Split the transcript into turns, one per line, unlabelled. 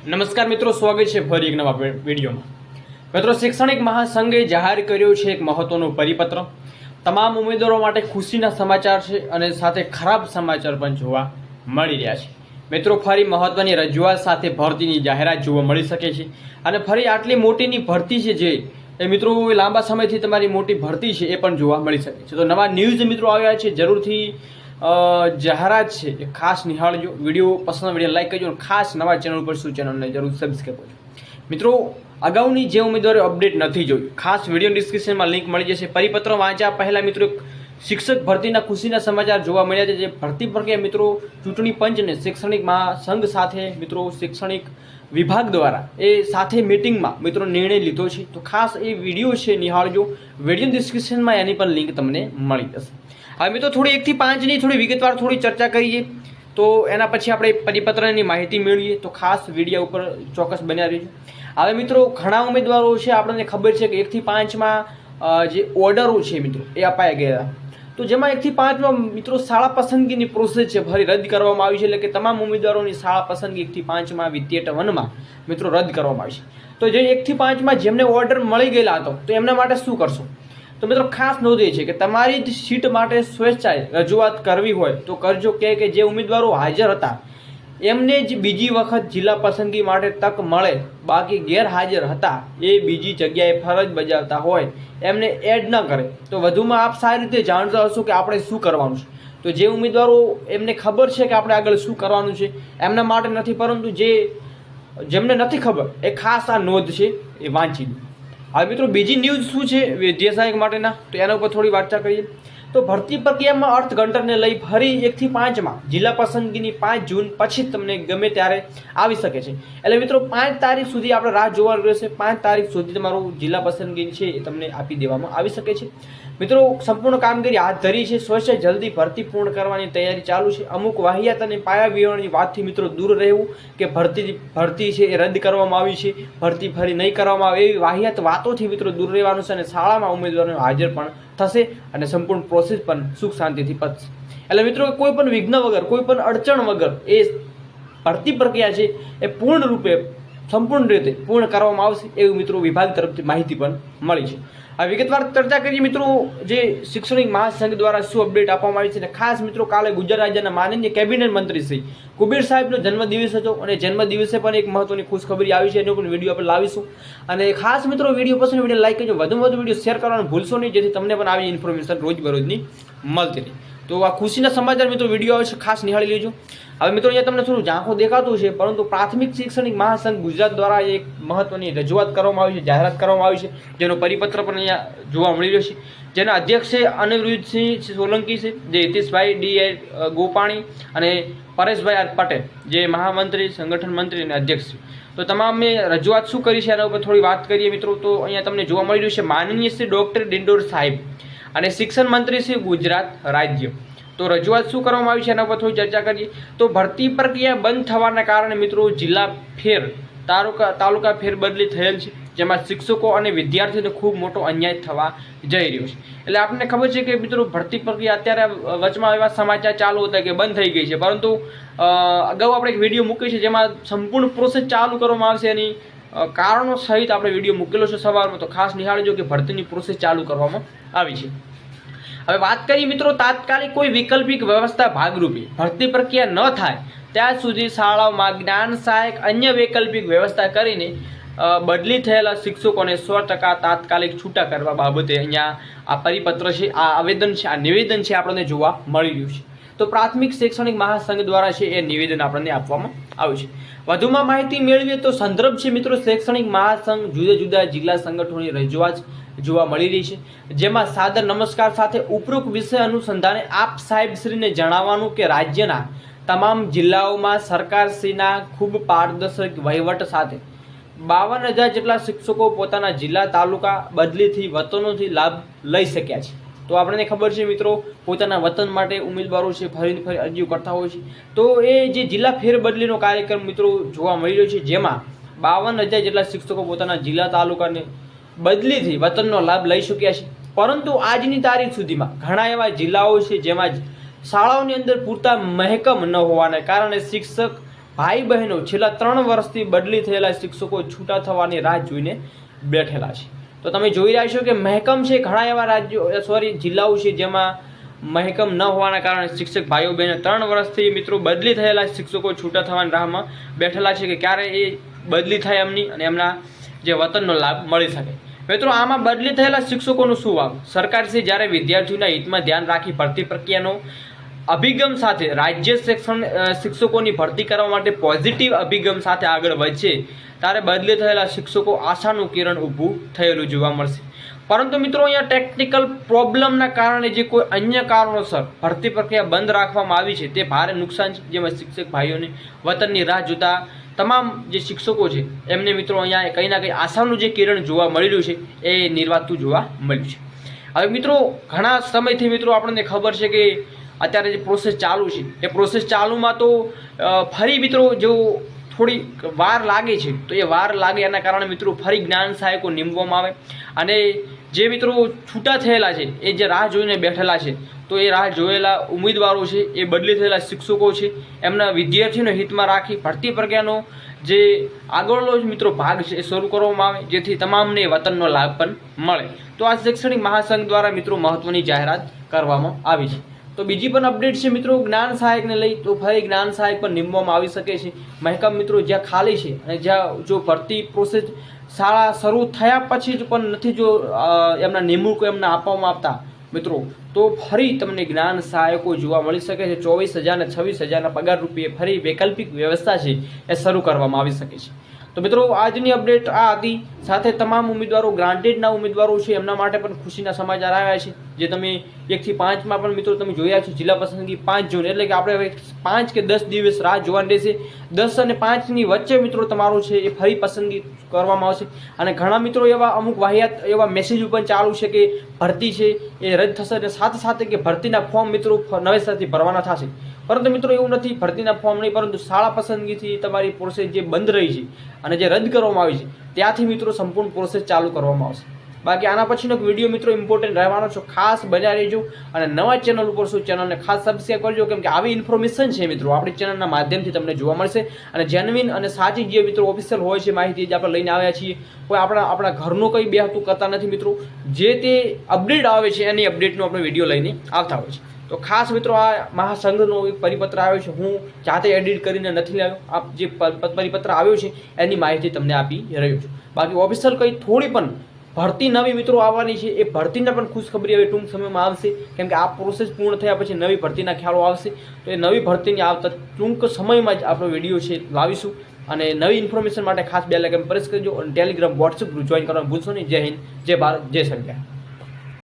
નમસ્કાર મિત્રો, સ્વાગત છે ફરી એક નવા વિડીયોમાં। મિત્રો, શૈક્ષણિક મહાસંઘે જાહેર કર્યો છે એક મહત્વનો પરિપત્ર। તમામ ઉમેદવારો માટે ખુશીના સમાચાર છે અને સાથે ખરાબ સમાચાર પણ જોવા મળી રહ્યા છે। મિત્રો, ફરી મહત્વની રજૂઆત સાથે ભરતીની જાહેરાત જોવા મળી શકે છે અને ફરી આટલી મોટીની ભરતી છે જે એ મિત્રો લાંબા સમયથી તમારી મોટી ભરતી છે એ પણ જોવા મળી શકે છે। તો નવા ન્યૂઝ મિત્રો આવ્યા છે, જરૂરથી જાહેરાત છે એ ખાસ નિહાળજો। વિડીયો પસંદ વિડીયો લાઈક કરજો અને ખાસ નવા ચેનલ પર શું ચેનલને જરૂર સબસ્ક્રાઈબ કરજો। મિત્રો, અગાઉની જે ઉમેદવારો અપડેટ નથી જોયું, ખાસ વિડીયો ડિસ્ક્રિપ્શનમાં લિંક મળી જશે। પરિપત્ર વાંચ્યા પહેલાં મિત્રો શિક્ષક ભરતીના ખુશીના સમાચાર જોવા મળ્યા છે। જે ભરતી પ્રક્રિયા મિત્રો ચૂંટણી પંચને શૈક્ષણિક મહાસંઘ સાથે મિત્રો શૈક્ષણિક વિભાગ દ્વારા એ સાથે મિટિંગમાં મિત્રો નિર્ણય લીધો છે। તો ખાસ એ વિડીયો છે નિહાળજો, વિડીયો ડિસ્ક્રિપ્શનમાં એની પણ લિંક તમને મળી જશે। હવે મિત્રો થોડી 1 થી 5ની થોડી વિગતવાર થોડી ચર્ચા કરીએ, તો એના પછી આપણે પરિપત્રની માહિતી મેળવીએ। તો ખાસ વિડીયો ઉપર ચોક્કસ બન્યા રહેજો। હવે મિત્રો ઘણા ઉમેદવારો છે, આપણને ખબર છે કે 1 થી 5માં જે ઓર્ડરો છે મિત્રો એ અપાઈ ગયા, તો જેમાં 1 થી 5માં મિત્રો શાળા પસંદગીની પ્રોસેસ છે ફરી રદ કરવામાં આવી છે। એટલે કે તમામ ઉમેદવારોની શાળા પસંદગી 1 થી 5માં વિદ્યાટ 1માં મિત્રો રદ કરવામાં આવી છે। તો જે 1 થી 5માં જેમને ઓર્ડર મળી ગયેલા હતો તો એમના માટે શું કરશો? તો મિત્રો ખાસ નોંધ એ છે કે તમારી જ સીટ માટે સ્વેચ્છાએ રજૂઆત કરવી હોય તો કરજો। કે જે ઉમેદવારો હાજર હતા એમને જ બીજી વખત જિલ્લા પસંદગી માટે તક મળે, બાકી ગેરહાજર હતા એ બીજી જગ્યાએ ફરજ બજાવતા હોય એમને એડ ન કરે। તો વધુમાં આપ સારી રીતે જાણતા હશો કે આપણે શું કરવાનું છે। તો જે ઉમેદવારો એમને ખબર છે કે આપણે આગળ શું કરવાનું છે એમના માટે નથી, પરંતુ જેમને નથી ખબર એ ખાસ આ નોંધ છે એ વાંચી લો। હવે મિત્રો બીજી ન્યૂઝ શું છે વિદ્યા સહાયક માટેના, તો એના ઉપર થોડી વાર્તા કરીએ। તો ભરતી પ્રક્રિયામાં અર્થઘટનને લઈ ફરી 1 થી 5માં જિલ્લા પસંદગીની 5 જૂન પછી તમને ગમે ત્યારે આવી શકે છે। એટલે મિત્રો 5 તારીખ સુધી આપણે રાહ જોવાની રહેશે। 5 તારીખ સુધી તમારું જિલ્લા પસંદગી છે એ તમને આપી દેવામાં આવી શકે છે। મિત્રો સંપૂર્ણ કામગીરી હાથ ધરી છે, સ્વચ્છ જલ્દી ભરતી પૂર્ણ કરવાની તૈયારી ચાલુ છે। અમુક વાહિયાત અને પાયા વિહોણી વાતથી મિત્રો દૂર રહેવું કે ભરતી છે એ રદ કરવામાં આવી છે, ભરતી ફરી નહીં કરવામાં આવે એવી વાહિયાત વાતોથી મિત્રો દૂર રહેવાનું છે અને શાળામાં ઉમેદવારોનો હાજર પણ થશે અને સંપૂર્ણ પ્રોસેસ પણ સુખ શાંતિથી પતશે। એટલે મિત્રો કોઈ પણ વિઘ્ન વગર, કોઈ પણ અડચણ વગર એ ભરતી પ્રક્રિયા છે એ પૂર્ણ રૂપે સંપૂર્ણ રીતે પૂર્ણ કરવામાં આવશે એવું મિત્રો વિભાગ તરફથી માહિતી પણ મળી છે। આ વિગતવાર ચર્ચા કરીએ મિત્રો જે શૈક્ષણિક મહાસંઘ દ્વારા શું અપડેટ આપવામાં આવી છે। અને ખાસ મિત્રો કાલે ગુજરાત રાજ્યના માનનીય કેબિનેટ મંત્રી શ્રી કુબેર સાહેબનો જન્મદિવસ હતો અને જન્મદિવસે પણ એક મહત્વની ખુશખબરી આવી છે, એનો પણ વિડીયો આપણે લાવીશું। અને ખાસ મિત્રો વિડીયો પસંદ વિડીયો લાઈક કરજો, વધુમાં વધુ વિડીયો શેર કરવાનું ભૂલશો નહીં, જેથી તમને પણ આવી ઇન્ફોર્મેશન રોજબરોજની મળતી રહે। તો આ ખુશીના સમાચાર મિત્રો વિડીયો આવે છે, ખાસ નિહાળી લેજો। હવે મિત્રો અહીંયા તમને થોડું ઝાંખું દેખાતું છે, પરંતુ પ્રાથમિક શૈક્ષણિક મહાસંઘ ગુજરાત દ્વારા એક મહત્વની રજૂઆત કરવામાં આવી છે, જાહેરાત કરવામાં આવી છે, જેનો પરિપત્ર પણ અહીંયા જોવા મળી રહ્યો છે। જેના અધ્યક્ષ છે અનિરુદ્ધસિંહ સોલંકી છે, જે હિતેશભાઈ ડી ગોપાણી અને પરેશભાઈ આર પટેલ જે મહામંત્રી, સંગઠન મંત્રી અને અધ્યક્ષ છે। તો તમામે રજૂઆત શું કરી છે એના ઉપર થોડી વાત કરીએ મિત્રો। તો અહીંયા તમને જોવા મળી રહ્યું છે માનનીય શ્રી ડૉક્ટર ડિંડોર સાહેબ અને શિક્ષણ મંત્રી શ્રી ગુજરાત રાજ્ય। તો રજૂઆત શું કરવામાં આવી છે એના ઉપર થોડી ચર્ચા કરીએ। તો ભરતી પ્રક્રિયા બંધ થવાના કારણે મિત્રો જિલ્લા ફેર તાલુકા ફેર બદલી થયેલ છે, જેમાં શિક્ષકો અને વિદ્યાર્થીઓને ખૂબ મોટો અન્યાય થવા જઈ રહ્યો છે। એટલે આપણને ખબર છે કે મિત્રો ભરતી પ્રક્રિયા અત્યારે વચમાં એવા સમાચાર ચાલુ હતા કે બંધ થઈ ગઈ છે, પરંતુ અગાઉ આપણે એક વિડીયો મૂક્યો છે જેમાં સંપૂર્ણ પ્રોસેસ ચાલુ કરવામાં આવશે, એની કારણો સહિત આપણે વિડીયો મૂકેલો છે સવારમાં। તો ખાસ નિહાળજો કે ભરતીની પ્રોસેસ ચાલુ કરવામાં આવી છે। હવે વાત કરીએ મિત્રો તાત્કાલિક કોઈ વૈકલ્પિક વ્યવસ્થા ભાગરૂપે ભરતી પ્રક્રિયા ન થાય ત્યાં સુધી શાળાઓમાં જ્ઞાન સહાયક અન્ય વૈકલ્પિક વ્યવસ્થા કરીને બદલી થયેલા શિક્ષકોને 100% તાત્કાલિક છૂટા કરવા બાબતે અહીંયા આ પરિપત્ર છે, આ આવેદન છે, આ નિવેદન છે આપણને જોવા મળી રહ્યું છે। તો પ્રાથમિક શૈક્ષણિક મહાસંઘ દ્વારા છે એ નિવેદન આપણને આપવામાં આવ્યું છે। વધુમાં માહિતી મેળવીએ તો સંદર્ભ છે મિત્રો શૈક્ષણિક મહાસંઘ જુદા જુદા જિલ્લા સંગઠનોની રજૂઆત જોવા મળી રહી છે, જેમાં સાદર નમસ્કાર સાથે ઉપરોક્ત વિષય અનુસંધાને આપ સાહેબશ્રીને જણાવવાનું કે રાજ્યના તમામ જિલ્લાઓમાં સરકારશ્રીના ખૂબ પારદર્શક વહીવટ સાથે 52,000 જેટલા શિક્ષકો પોતાના જિલ્લા તાલુકા બદલીથી વતનોથી લાભ લઈ શક્યા છે। તો આપણને ખબર છે મિત્રો પોતાના વતન માટે ઉમેદવારો છે ફરી અરજીઓ કરતા હોય છે, તો એ જે જિલ્લા ફેરબદલીનો કાર્યક્રમ મિત્રો જોવા મળી રહ્યો છે, જેમાં 52,000 જેટલા શિક્ષકો પોતાના જિલ્લા તાલુકાને બદલીથી વતનનો લાભ લઈ શક્યા છે। પરંતુ આજની તારીખ સુધીમાં ઘણા એવા જિલ્લાઓ છે જેમાં શાળાઓની અંદર પૂરતા મહેકમ ન હોવાને કારણે શિક્ષક ભાઈ બહેનો છેલ્લા 3 વર્ષથી બદલી થયેલા શિક્ષકો છૂટા થવાની રાહ જોઈને બેઠેલા છે. તો તમે જોઈ રહ્યા છો કે મહેકમ છે, ઘણા એવા રાજ્યો જિલ્લાઓ છે જેમાં મહેકમ ન હોવાના કારણે શિક્ષક ભાઈઓ બહેનો 3 વર્ષથી મિત્રો બદલી થયેલા શિક્ષકો છૂટા થવાની રાહમાં બેઠેલા છે કે ક્યારે એ બદલી થાય એમની અને એમના જે વતનનો લાભ મળી શકે. મિત્રો આમાં બદલી થયેલા શિક્ષકોનું શું વાવ? સરકારશ્રી જ્યારે વિદ્યાર્થીઓના હિતમાં ધ્યાન રાખી ભરતી પ્રક્રિયાનો અભિગમ સાથે રાજ્ય શિક્ષકોની ભરતી કરવા માટે પોઝિટિવ અભિગમ સાથે આગળ વધશે ત્યારે બદલી થયેલા શિક્ષકો આશાનું કિરણ ઊભું થયેલું જોવા મળશે. પરંતુ મિત્રો અહીંયા ટેકનિકલ પ્રોબ્લેમના કારણે જે કોઈ અન્ય કારણોસર ભરતી પ્રક્રિયા બંધ રાખવામાં આવી છે તે ભારે નુકસાન છે, જેમાં શિક્ષક ભાઈઓને વતનની રાહ જોતા તમામ જે શિક્ષકો છે એમને મિત્રો અહીંયા કંઈ ના કંઈ આશાનું જે કિરણ જોવા મળી રહ્યું છે એ નિર્વાતું જોવા મળ્યું છે. હવે મિત્રો ઘણા સમયથી મિત્રો આપણને ખબર છે કે અત્યારે જે પ્રોસેસ ચાલુ છે એ પ્રોસેસ ચાલુમાં તો ફરી મિત્રો જો થોડી વાર લાગે છે તો એ વાર લાગે એના કારણે મિત્રો ફરી જ્ઞાન સહાયકો નીમવામાં આવે અને જે મિત્રો છૂટા થયેલા છે એ જે રાહ જોઈને બેઠેલા છે તો એ રાહ જોયેલા ઉમેદવારો છે એ બદલી થયેલા શિક્ષકો છે એમના વિદ્યાર્થીઓને હિતમાં રાખી ભરતી પ્રક્રિયાનો જે આગળનો મિત્રો ભાગ છે એ શરૂ કરવામાં આવે જેથી તમામને વતનનો લાભ પણ મળે. તો આ શૈક્ષણિક મહાસંઘ દ્વારા મિત્રો મહત્વની જાહેરાત કરવામાં આવી છે. તો બીજી પણ અપડેટ છે મિત્રો જ્ઞાન સહાયકને લઈ, તો ફરી જ્ઞાન સહાયક પણ નીમવામાં આવી શકે છે. મહેકમ મિત્રો જ્યાં ખાલી છે અને જ્યાં જો ભરતી પ્રોસેસ શાળા શરૂ થયા પછી જ પણ નથી જો એમના નિમણૂકો એમને આપવામાં આવતા મિત્રો તો ફરી તમને જ્ઞાન સહાયકો જોવા મળી શકે છે. 24,000 અને 26,000ના પગાર રૂપિયે ફરી વૈકલ્પિક વ્યવસ્થા છે એ શરૂ કરવામાં આવી શકે છે. તો મિત્રો આજની અપડેટ આ હતી. સાથે તમામ ઉમેદવારો ગ્રાન્ટેડના ઉમેદવારો છે એમના માટે પણ ખુશીના સમાચાર આવ્યા છે જે તમે 1 થી 5માં પણ મિત્રો તમે જોયા છો. જિલ્લા પસંદગી 5 જૂન એટલે કે આપણે હવે 5 કે 10 દિવસ રાહ જોવાની રહેશે. 10 અને 5ની વચ્ચે મિત્રો તમારું છે એ ફરી પસંદગી કરવામાં આવશે અને ઘણા મિત્રો એવા અમુક વાહિયાત એવા મેસેજ પણ ચાલુ છે કે ભરતી છે એ રદ થશે અને સાથે સાથે કે ભરતીના ફોર્મ મિત્રો નવેસરથી ભરવાના થશે. પરંતુ મિત્રો એવું નથી, ભરતીના ફોર્મ નહીં પરંતુ શાળા પસંદગીથી તમારી પ્રોસેસ જે બંધ રહી છે અને જે રદ કરવામાં આવી છે ત્યાંથી મિત્રો સંપૂર્ણ પ્રોસેસ ચાલુ કરવામાં આવશે. બાકી આના પછીનો વિડીયો મિત્રો ઇમ્પોર્ટન્ટ રહેવાનો છે, ખાસ બન્યા રહેજો અને નવા ચેનલ ઉપર શું ચેનલને ખાસ સબસ્ક્રાઈબ કરજો કેમ કે આવી ઇન્ફોર્મેશન છે મિત્રો આપણી ચેનલના માધ્યમથી તમને જોવા મળશે અને જેન્યુઇન અને સાચી જે મિત્રો ઓફિશિયલ હોય છે માહિતી જે આપણે લઈને આવ્યા છીએ. કોઈ આપણા ઘરનું કંઈ બેહતું કરતા નથી મિત્રો, જે તે અપડેટ આવે છે એની અપડેટનો આપણે વિડીયો લઈને આવતા હોય છે. તો ખાસ મિત્રો આ મહાસંઘનો એક પરિપત્ર આવ્યો છે, હું જાતે એડિટ કરીને નથી લાવ્યો, આ જે પરિપત્ર આવ્યો છે એની માહિતી તમને આપી રહ્યો છું. બાકી ઓફિશિયલ કંઈ થોડી પણ ભરતી નવી મિત્રો આવવાની છે એ ભરતીના પણ ખુશખબરી હવે ટૂંક સમયમાં આવશે કેમ કે આ પ્રોસેસ પૂર્ણ થયા પછી નવી ભરતીના ખ્યાલો આવશે. તો એ નવી ભરતીની આવતા ટૂંક સમયમાં જ આપણો વિડીયો છે લાવીશું અને નવી ઇન્ફોર્મેશન માટે ખાસ બેલ આઇકન પ્રેસ કરજો અને ટેલિગ્રામ વોટ્સએપ ગ્રુપ જોઈન કરવાનું ભૂલશો નહીં. જય હિન્દ, જય ભારત, જય સંજ્ઞા.